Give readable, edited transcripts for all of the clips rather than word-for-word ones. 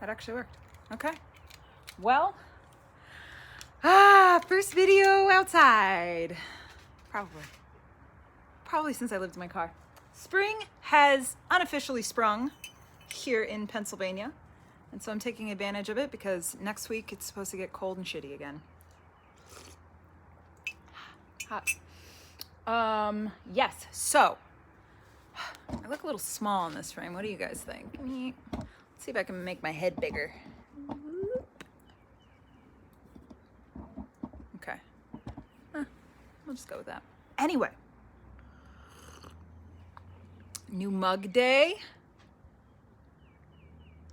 that actually worked. Okay. Well, first video outside. Probably since I lived in my car. Spring has unofficially sprung here in Pennsylvania. And so I'm taking advantage of it because next week it's supposed to get cold and shitty again. Hot. Yes, so I look a little small in this frame. What do you guys think? Let's see if I can make my head bigger. Okay. We'll just go with that. Anyway. New mug day.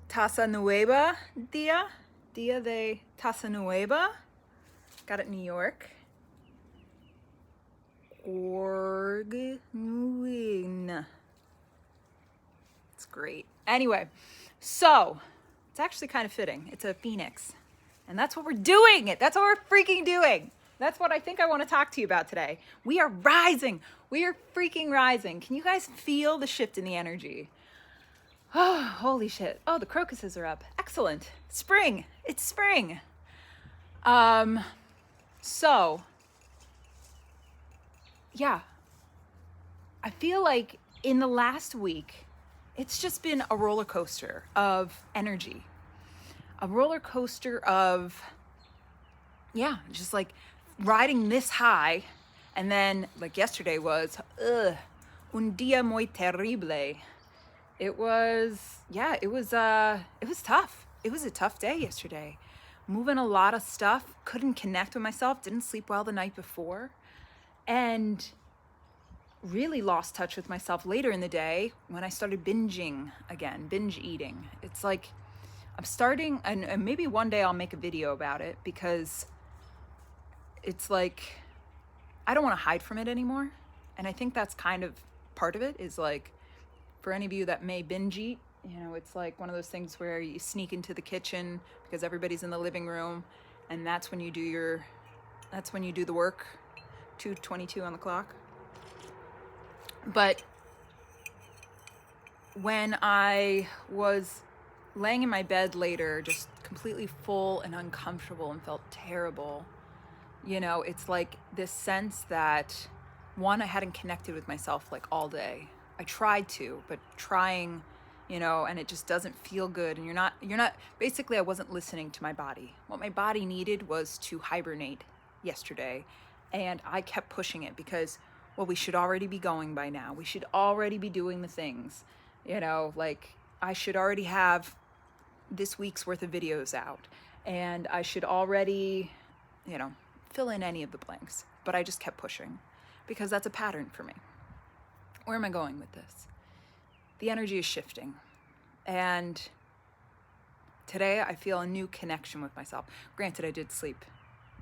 Taza Nueva Dia de Taza Nueva. Got it in New York. Orguin. It's great. Anyway, so it's actually kind of fitting. It's a phoenix. And that's what we're doing. That's what we're freaking doing. That's what I think I want to talk to you about today. We are rising. We are freaking rising. Can you guys feel the shift in the energy? Oh, holy shit. Oh, the crocuses are up. Excellent. Spring. It's spring. So, yeah. I feel like in the last week, it's just been a roller coaster of energy. A roller coaster of, just like riding this high. And then, like yesterday was, un día muy terrible. It was tough. It was a tough day yesterday. Moving a lot of stuff, couldn't connect with myself, didn't sleep well the night before, and really lost touch with myself later in the day when I started binging again, binge eating. It's like I'm starting, and maybe one day I'll make a video about it because it's like I don't want to hide from it anymore. And I think that's kind of part of it is like, for any of you that may binge eat, it's like one of those things where you sneak into the kitchen because everybody's in the living room, and that's when you do the work. 2:22 on the clock. But when I was laying in my bed later, just completely full and uncomfortable and felt terrible, it's like this sense that, one, I hadn't connected with myself like all day. I tried to, but trying, and it just doesn't feel good. And you're not, basically I wasn't listening to my body. What my body needed was to hibernate yesterday. And I kept pushing it because, well, we should already be going by now. We should already be doing the things, like I should already have this week's worth of videos out. And I should already, fill in any of the blanks. But I just kept pushing because that's a pattern for me. Where am I going with this? The energy is shifting. And today I feel a new connection with myself. Granted, I did sleep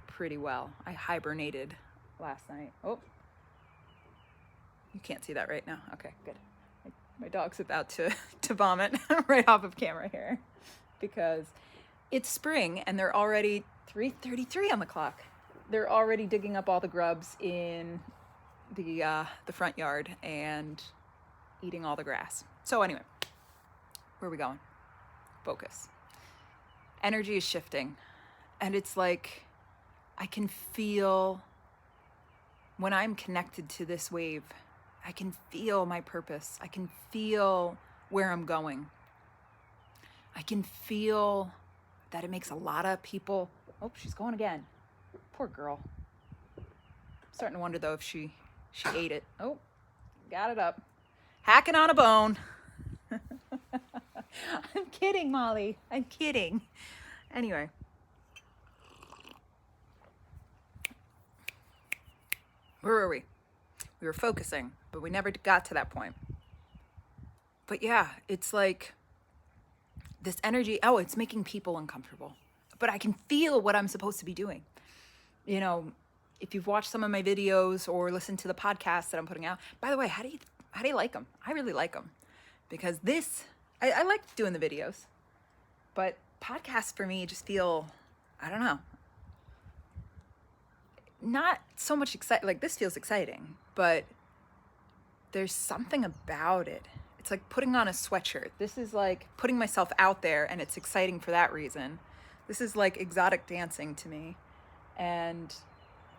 pretty well. I hibernated last night. Oh, you can't see that right now. Okay, good. My dog's about to vomit right off of camera here because it's spring and they're already 3:33 on the clock. They're already digging up all the grubs in the front yard and eating all the grass. So anyway, where are we going? Focus. Energy is shifting. And it's like I can feel when I'm connected to this wave, I can feel my purpose. I can feel where I'm going. I can feel that it makes a lot of people, oh, she's going again. Poor girl. I'm starting to wonder though if she ate it. Oh, got it up. Hacking on a bone. I'm kidding, Molly. I'm kidding. Anyway. Where were we? We were focusing, but we never got to that point. But yeah, it's like this energy, it's making people uncomfortable. But I can feel what I'm supposed to be doing. If you've watched some of my videos or listened to the podcasts that I'm putting out, by the way, how do you like them? I really like them because I like doing the videos, but podcasts for me just feel, I don't know, not so much exciting. Like this feels exciting, but there's something about it. it's like putting on a sweatshirt. This is like putting myself out there, and it's exciting for that reason. This is like exotic dancing to me. And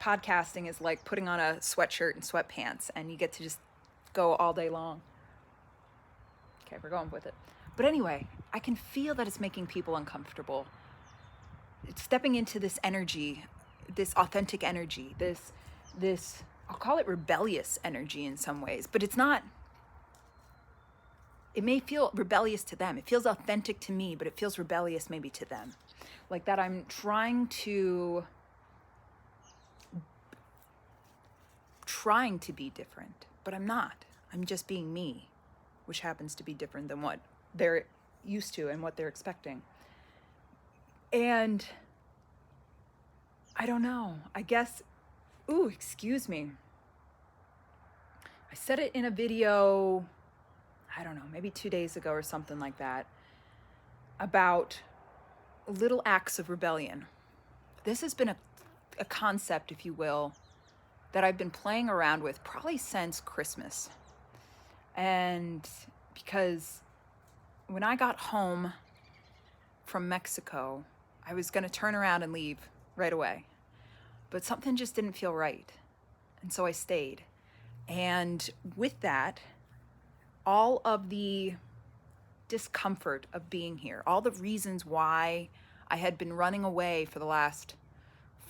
podcasting is like putting on a sweatshirt and sweatpants, and you get to just go all day long. Okay, we're going with it. But anyway, I can feel that it's making people uncomfortable. It's stepping into this energy, this authentic energy, this I'll call it rebellious energy in some ways, but it's not. It may feel rebellious to them. It feels authentic to me, but it feels rebellious maybe to them. Like that I'm trying to be different, but I'm not. I'm just being me, which happens to be different than what they're used to and what they're expecting. And I don't know. I guess, excuse me. I said it in a video, I don't know, maybe 2 days ago or something like that, about little acts of rebellion. This has been a concept, if you will, that I've been playing around with probably since Christmas. And because when I got home from Mexico, I was going to turn around and leave right away. But something just didn't feel right. And so I stayed. And with that, all of the discomfort of being here, all the reasons why I had been running away for the last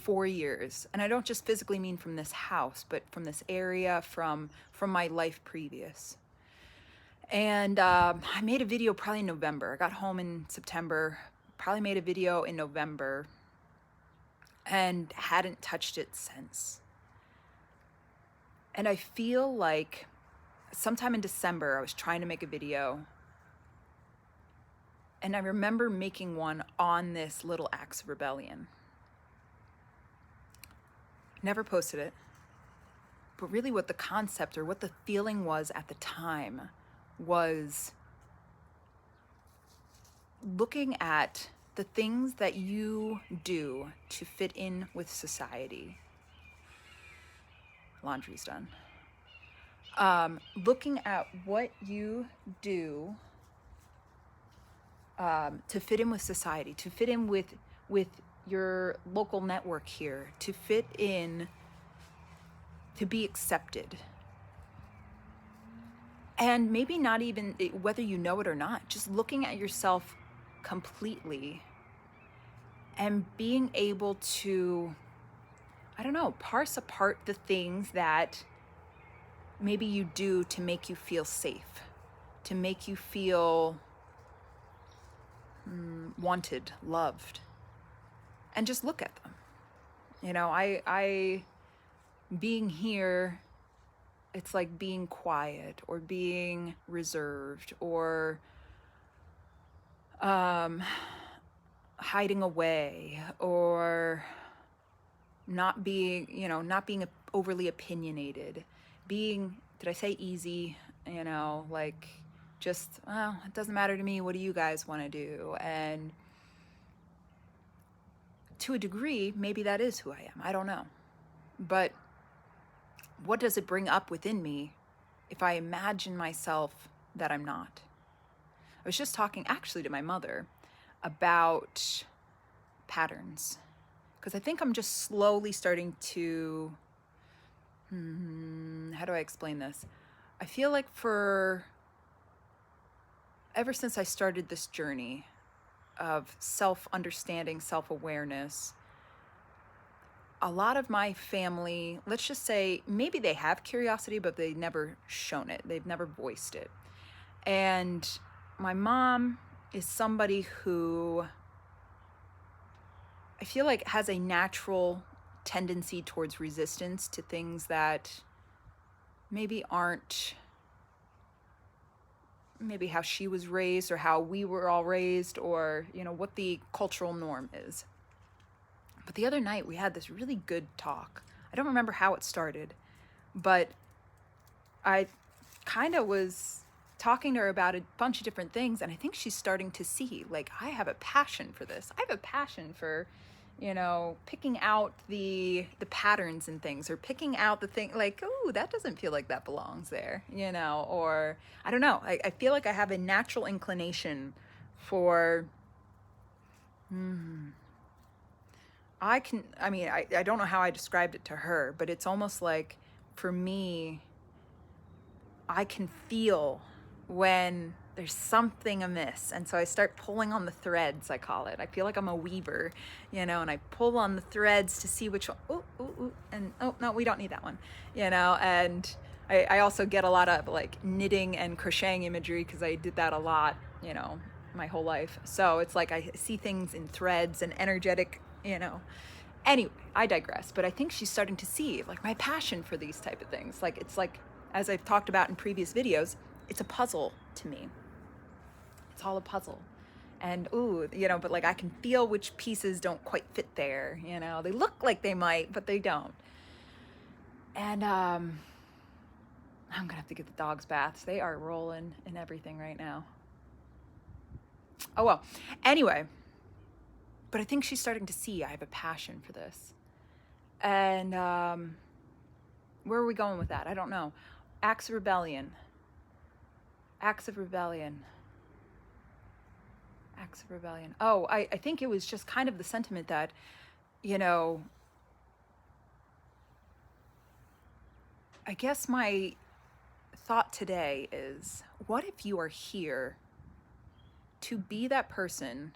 4 years, and I don't just physically mean from this house, but from this area, from my life previous. And I made a video probably in November. I got home in September, probably made a video in November, and hadn't touched it since. And I feel like sometime in December, I was trying to make a video, and I remember making one on this little acts of rebellion. Never posted it, but really what the concept or what the feeling was at the time was looking at the things that you do to fit in with society. Laundry's done. Looking at what you do to fit in with society, to fit in with your local network here, to fit in, to be accepted. And maybe not even whether you know it or not, just looking at yourself completely and being able to, I don't know, parse apart the things that maybe you do to make you feel safe, to make you feel wanted, loved, and just look at them. You know, I being here, it's like being quiet or being reserved or hiding away or not being overly opinionated, being, did I say easy? You know, like just, well, it doesn't matter to me. What do you guys want to do? And to a degree, maybe that is who I am. I don't know. But what does it bring up within me if I imagine myself that I'm not? I was just talking actually to my mother about patterns, because I think I'm just slowly starting to, how do I explain this? I feel like ever since I started this journey of self-understanding, self-awareness, a lot of my family, let's just say, maybe they have curiosity, but they've never shown it. They've never voiced it. And my mom is somebody who I feel like has a natural tendency towards resistance to things that maybe aren't maybe how she was raised or how we were all raised, or, you know, what the cultural norm is. But the other night we had this really good talk. I don't remember how it started, but I kind of was talking to her about a bunch of different things, and I think she's starting to see, like, I have a passion for this. I have a passion for picking out the patterns and things, or picking out the thing like, oh, that doesn't feel like that belongs there, or I don't know. I feel like I have a natural inclination for, I don't know how I described it to her, but it's almost like for me, I can feel when there's something amiss. And so I start pulling on the threads, I call it. I feel like I'm a weaver, and I pull on the threads to see which one. And oh, no, we don't need that one, and I also get a lot of like knitting and crocheting imagery because I did that a lot, my whole life. So it's like I see things in threads and energetic, Anyway, I digress, but I think she's starting to see like my passion for these type of things. Like, it's like, as I've talked about in previous videos, it's a puzzle to me. It's all a puzzle. And but like I can feel which pieces don't quite fit there, they look like they might, but they don't. And I'm gonna have to get the dogs baths. They are rolling in everything right now. Oh well, anyway, but I think she's starting to see I have a passion for this. And where are we going with that? I don't know. Acts of rebellion. Oh, I think it was just kind of the sentiment that, I guess my thought today is, what if you are here to be that person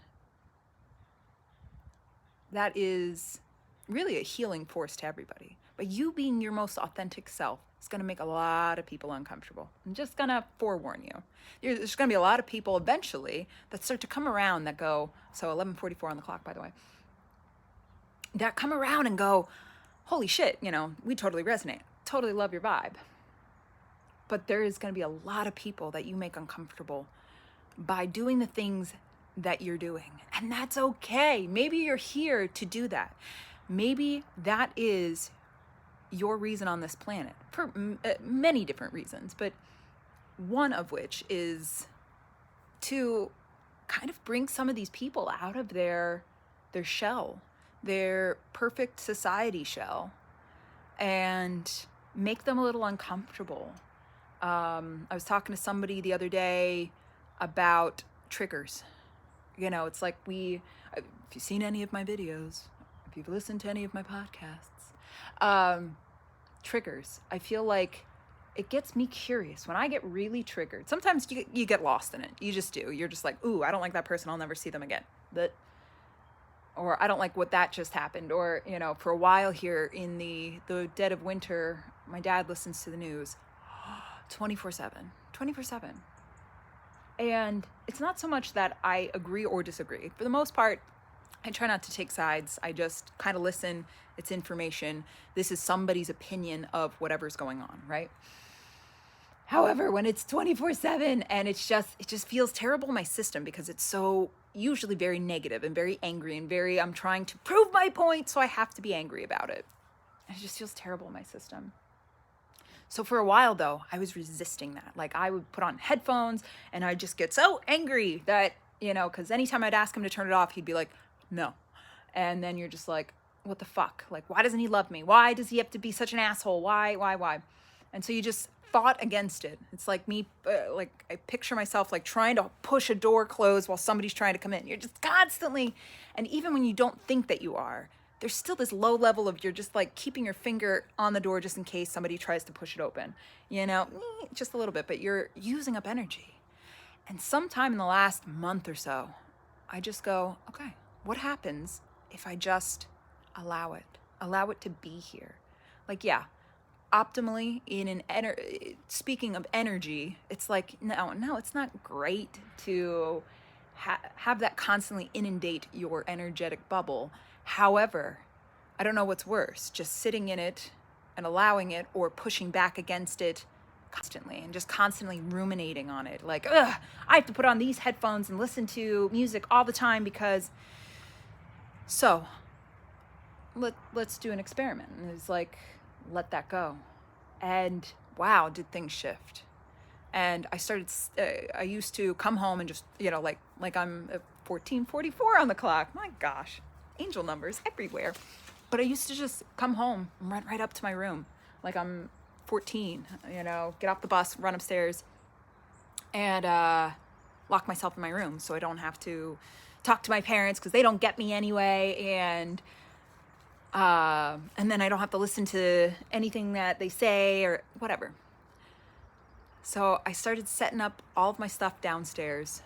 that is really a healing force to everybody? But you being your most authentic self is going to make a lot of people uncomfortable. I'm just going to forewarn you. There's going to be a lot of people eventually that start to come around that go, so 11:44 on the clock, by the way, that come around and go, holy shit, we totally resonate. Totally love your vibe. But there is going to be a lot of people that you make uncomfortable by doing the things that you're doing. And that's okay. Maybe you're here to do that. Maybe that is your reason on this planet for many different reasons, but one of which is to kind of bring some of these people out of their shell, their perfect society shell, and make them a little uncomfortable. I was talking to somebody the other day about triggers. It's like if you've seen any of my videos, if you've listened to any of my podcasts, triggers. I feel like it gets me curious when I get really triggered. Sometimes you get lost in it. You just do. You're just like, ooh, I don't like that person. I'll never see them again. Or I don't like what that just happened. Or, for a while here in the dead of winter, my dad listens to the news 24/7. And it's not so much that I agree or disagree. For the most part, I try not to take sides. I just kind of listen. It's information. This is somebody's opinion of whatever's going on, right? However, when it's 24/7 and it just feels terrible in my system because it's so usually very negative and very angry and I'm trying to prove my point, so I have to be angry about it. And it just feels terrible in my system. So for a while though, I was resisting that. Like I would put on headphones and I'd just get so angry that, because anytime I'd ask him to turn it off, he'd be like, no. And then you're just like, what the fuck? Like, why doesn't he love me? Why does he have to be such an asshole? Why? And so you just fought against it. It's like me, like I picture myself like trying to push a door closed while somebody's trying to come in. You're just constantly, and even when you don't think that you are, there's still this low level of you're just like keeping your finger on the door just in case somebody tries to push it open, just a little bit, but you're using up energy. And sometime in the last month or so, I just go, okay, what happens if I just allow it to be here? Like, yeah, optimally speaking of energy, it's like, no, it's not great to have that constantly inundate your energetic bubble. However, I don't know what's worse, just sitting in it and allowing it, or pushing back against it constantly and just constantly ruminating on it. Like, I have to put on these headphones and listen to music all the time because... So let's do an experiment. And it's like, let that go. And wow, did things shift. And I used to come home and just, like I'm 14:44 on the clock. My gosh, angel numbers everywhere. But I used to just come home and run right up to my room. Like I'm 14, you know, get off the bus, run upstairs, and lock myself in my room so I don't have to talk to my parents because they don't get me anyway. And then I don't have to listen to anything that they say or whatever. So I started setting up all of my stuff downstairs,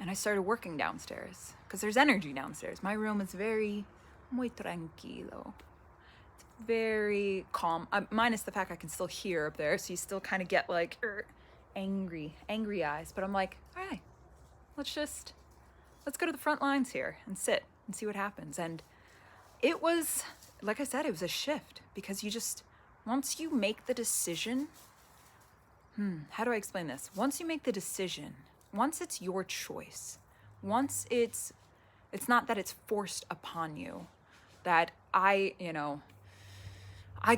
and I started working downstairs because there's energy downstairs. My room is muy tranquilo. It's very calm, minus the fact I can still hear up there, so you still kind of get like angry eyes. But I'm like, all right, let's go to the front lines here and sit and see what happens. And it was, like I said, it was a shift because once you make the decision, how do I explain this? Once you make the decision, once it's your choice, once it's not that it's forced upon you, that I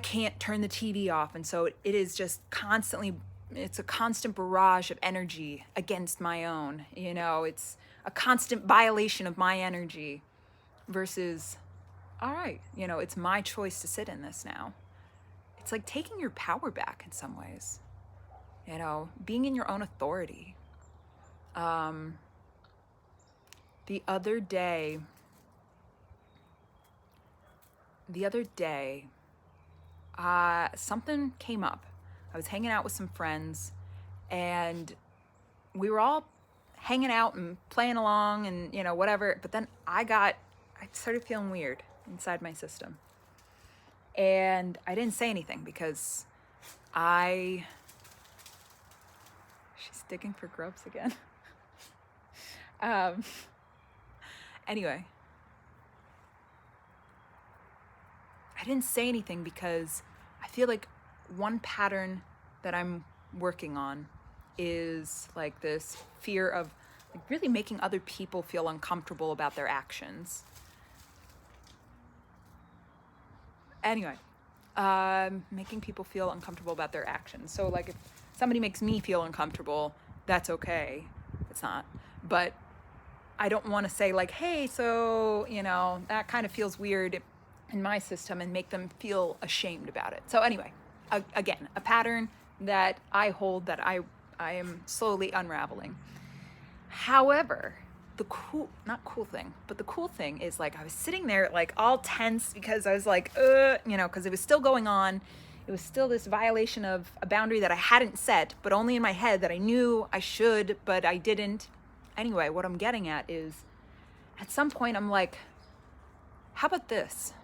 can't turn the TV off. And so it is just it's a constant barrage of energy against my own, it's a constant violation of my energy versus, all right, it's my choice to sit in this now. It's like taking your power back in some ways, being in your own authority. The other day, something came up. I was hanging out with some friends, and we were all hanging out and playing along and, whatever. But then I started feeling weird inside my system. And I didn't say anything because she's digging for grubs again. Anyway, I didn't say anything because I feel like one pattern that I'm working on is like this fear of like really making other people feel uncomfortable about their actions. Anyway, making people feel uncomfortable about their actions. So like if somebody makes me feel uncomfortable, that's okay. It's not. But I don't want to say like, hey, so, that kind of feels weird in my system and make them feel ashamed about it. So anyway, again, a pattern that I hold that I am slowly unraveling. However, the cool thing is like I was sitting there like all tense because I was like, because it was still going on. It was still this violation of a boundary that I hadn't set, but only in my head that I knew I should, but I didn't. Anyway, what I'm getting at is at some point I'm like, how about this?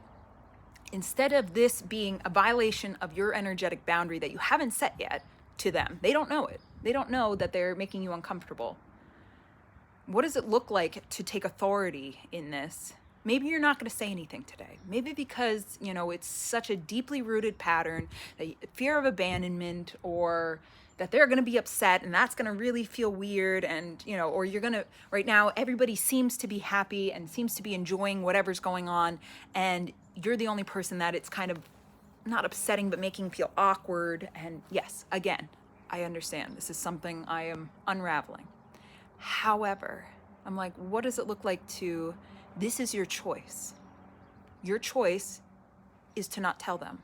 Instead of this being a violation of your energetic boundary that you haven't set yet to them, they don't know it. They don't know that they're making you uncomfortable. What does it look like to take authority in this? Maybe you're not going to say anything today. Maybe because, it's such a deeply rooted pattern, that fear of abandonment, or that they're going to be upset and that's going to really feel weird. And, or you're going to, right now, everybody seems to be happy and seems to be enjoying whatever's going on. And you're the only person that it's kind of not upsetting, but making feel awkward. And yes, again, I understand. This is something I am unraveling. However, I'm like, what does it look like this is your choice. Your choice is to not tell them.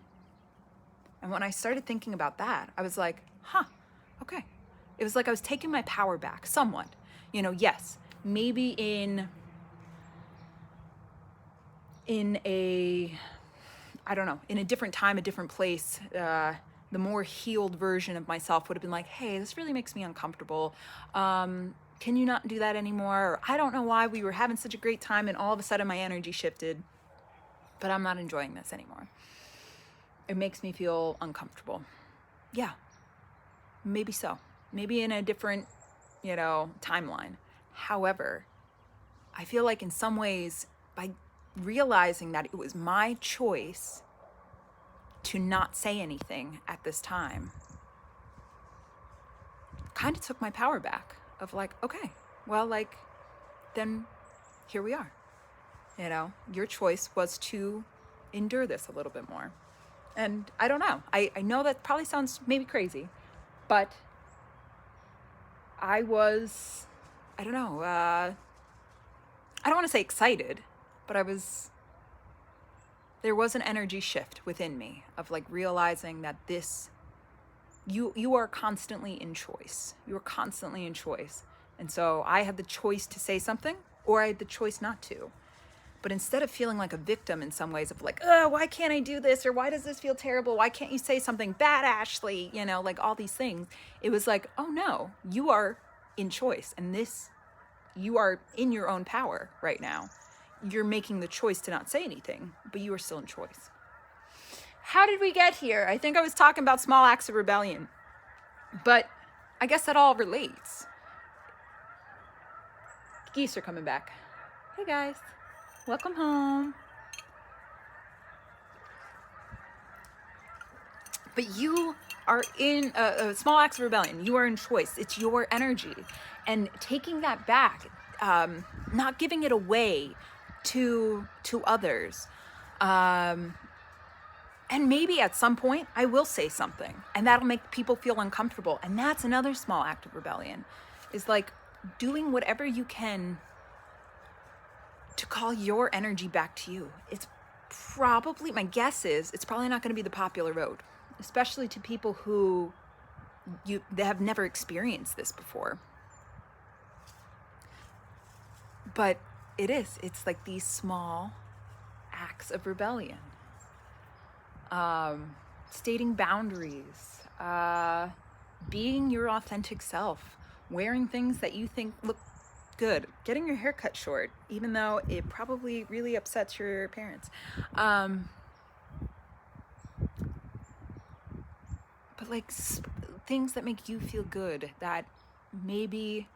And when I started thinking about that, I was like, okay. It was like I was taking my power back somewhat. Yes, maybe in a different time, a different place, the more healed version of myself would have been like, hey, this really makes me uncomfortable. Can you not do that anymore? Or I don't know why we were having such a great time and all of a sudden my energy shifted, but I'm not enjoying this anymore. It makes me feel uncomfortable. Yeah, maybe so. Maybe in a different, timeline. However, I feel like in some ways, by realizing that it was my choice to not say anything at this time, kind of took my power back of like, okay, well, like, then here we are. Your choice was to endure this a little bit more. And I don't know. I know that probably sounds maybe crazy, but I don't know. I don't want to say excited, but there was an energy shift within me of like realizing that you are constantly in choice. You are constantly in choice. And so I had the choice to say something, or I had the choice not to. But instead of feeling like a victim in some ways of like, oh, why can't I do this? Or why does this feel terrible? Why can't you say something bad, Ashley? You know, like all these things. It was like, oh no, you are in choice. And you are in your own power right now. You're making the choice to not say anything, but you are still in choice. How did we get here? I think I was talking about small acts of rebellion, but I guess that all relates. Geese are coming back. Hey guys, welcome home. But you are in a small acts of rebellion. You are in choice. It's your energy. And taking that back, not giving it away to others. And maybe at some point I will say something and that'll make people feel uncomfortable. And that's another small act of rebellion, is like doing whatever you can to call your energy back to you. It's probably, my guess is, it's probably not going to be the popular road, especially to people who they have never experienced this before. But it's like these small acts of rebellion. Stating boundaries, being your authentic self, wearing things that you think look good, getting your hair cut short, even though it probably really upsets your parents. But like things that make you feel good that maybe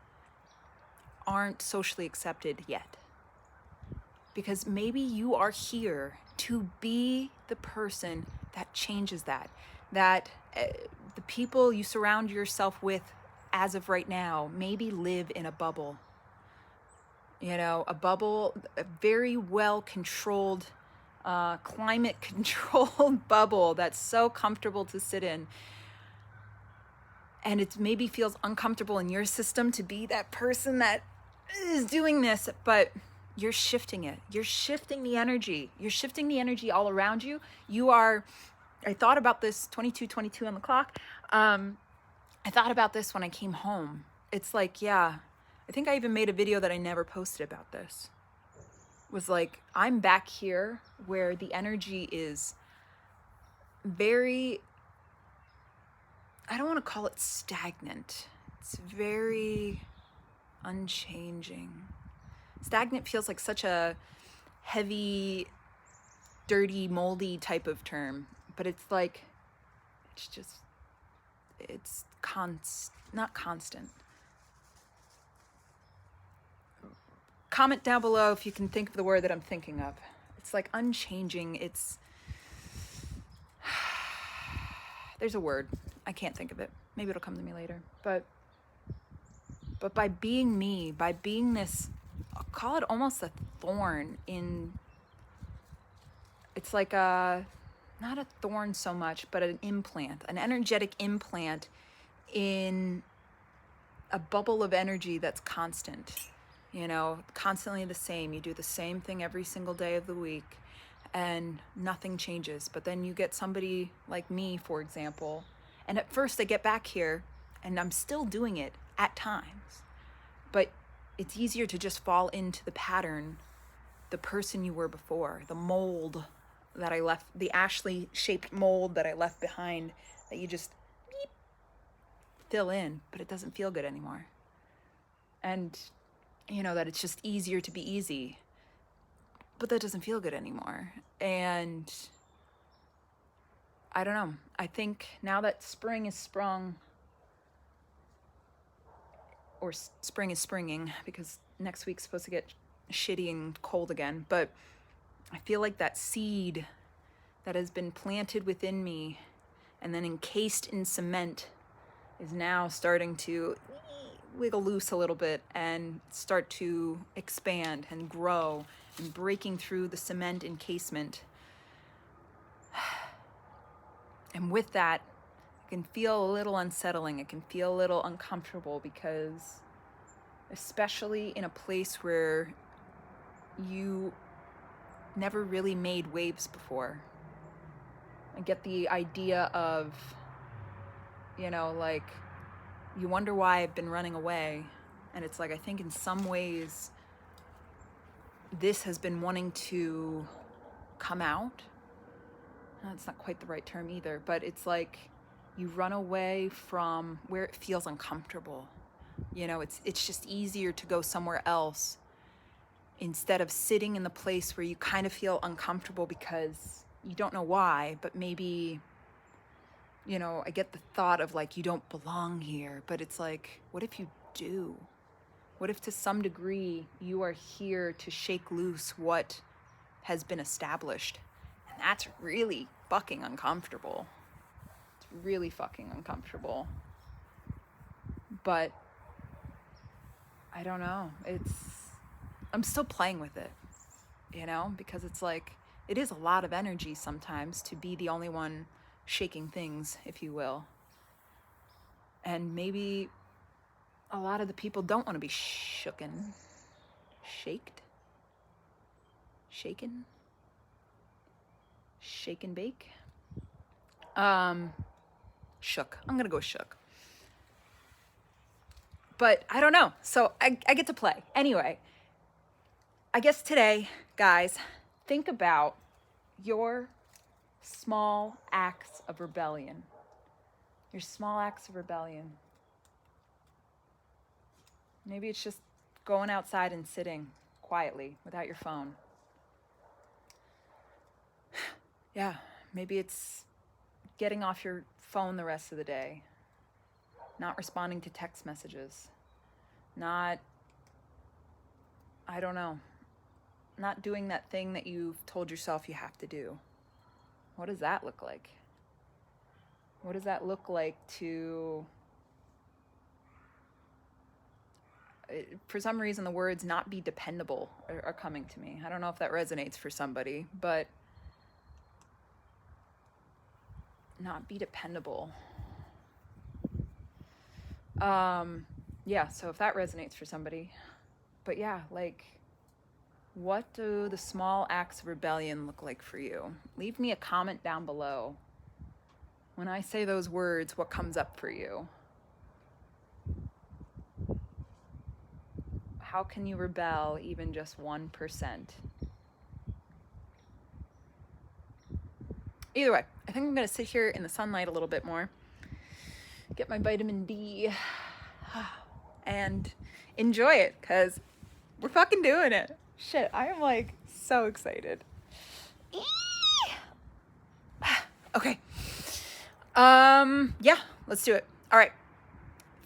aren't socially accepted yet. Because maybe you are here to be the person that changes that the people you surround yourself with as of right now maybe live in a bubble. You know, a bubble, a very well controlled, climate controlled bubble that's so comfortable to sit in. And it maybe feels uncomfortable in your system to be that person that is doing this, but you're shifting it. You're shifting the energy. You're shifting the energy all around you. I thought about this 22:22 on the clock. I thought about this when I came home. It's like, yeah, I think I even made a video that I never posted about this. It was like, I'm back here where the energy is very, I don't want to call it stagnant. It's very unchanging. Stagnant feels like such a heavy, dirty, moldy type of term, but it's like, it's not constant. Comment down below if you can think of the word that I'm thinking of. It's like unchanging. There's a word. I can't think of it. Maybe it'll come to me later. But by being me, by being this, I'll call it almost a thorn in, it's like not a thorn so much, but an implant, an energetic implant in a bubble of energy that's constant, you know, constantly the same. You do the same thing every single day of the week and nothing changes. But then you get somebody like me, for example, and at first I get back here and I'm still doing it at times, but it's easier to just fall into the pattern, the person you were before, the mold that I left, the Ashley shaped mold that I left behind, that you just fill in, but it doesn't feel good anymore. And you know, that it's just easier to be easy, but that doesn't feel good anymore. And I don't know. I think now that spring is sprung, or spring is springing, because next week's supposed to get shitty and cold again, but I feel like that seed that has been planted within me and then encased in cement is now starting to wiggle loose a little bit and start to expand and grow and breaking through the cement encasement. And with that, it can feel a little unsettling. It can feel a little uncomfortable, because especially in a place where you never really made waves before. I get the idea of, like, you wonder why I've been running away. And it's like, I think in some ways, this has been wanting to come out. That's not quite the right term either, but it's like you run away from where it feels uncomfortable. It's just easier to go somewhere else instead of sitting in the place where you kind of feel uncomfortable because you don't know why, but maybe, I get the thought of like, you don't belong here, but it's like, what if you do? What if to some degree you are here to shake loose what has been established? And that's really fucking uncomfortable. It's really fucking uncomfortable. But I don't know. I'm still playing with it, because it's like, it is a lot of energy sometimes to be the only one shaking things, if you will. And maybe a lot of the people don't want to be shaken. Shake and bake. Shook. I'm gonna go shook. But I don't know. So I get to play. Anyway, I guess today, guys, think about your small acts of rebellion. Your small acts of rebellion. Maybe it's just going outside and sitting quietly without your phone. Yeah, maybe it's getting off your phone the rest of the day. Not responding to text messages. Not doing that thing that you've told yourself you have to do. What does that look like? What does that look like to... For some reason, the words "not be dependable" are coming to me. I don't know if that resonates for somebody, but not be dependable. Yeah, so if that resonates for somebody. But yeah, like, what do the small acts of rebellion look like for you? Leave me a comment down below. When I say those words, what comes up for you? How can you rebel even just 1%? Either way, I think I'm going to sit here in the sunlight a little bit more, get my vitamin D, and enjoy it, because we're fucking doing it. Shit, I am like so excited. Okay. Yeah, let's do it. All right.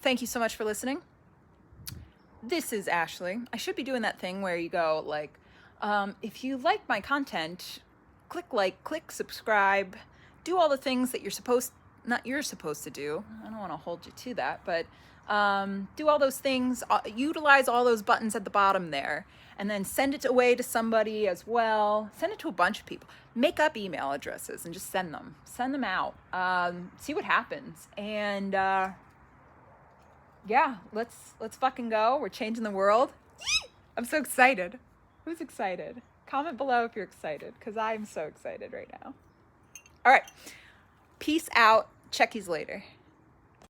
Thank you so much for listening. This is Ashley. I should be doing that thing where you go like, if you like my content, click like, click subscribe, do all the things that you're supposed to do. I don't want to hold you to that, but do all those things, utilize all those buttons at the bottom there, and then send it away to somebody as well. Send it to a bunch of people. Make up email addresses and just send them out. See what happens. And yeah, let's fucking go. We're changing the world. I'm so excited. Who's excited? Comment below if you're excited, because I'm so excited right now. All right. Peace out. Check yous later.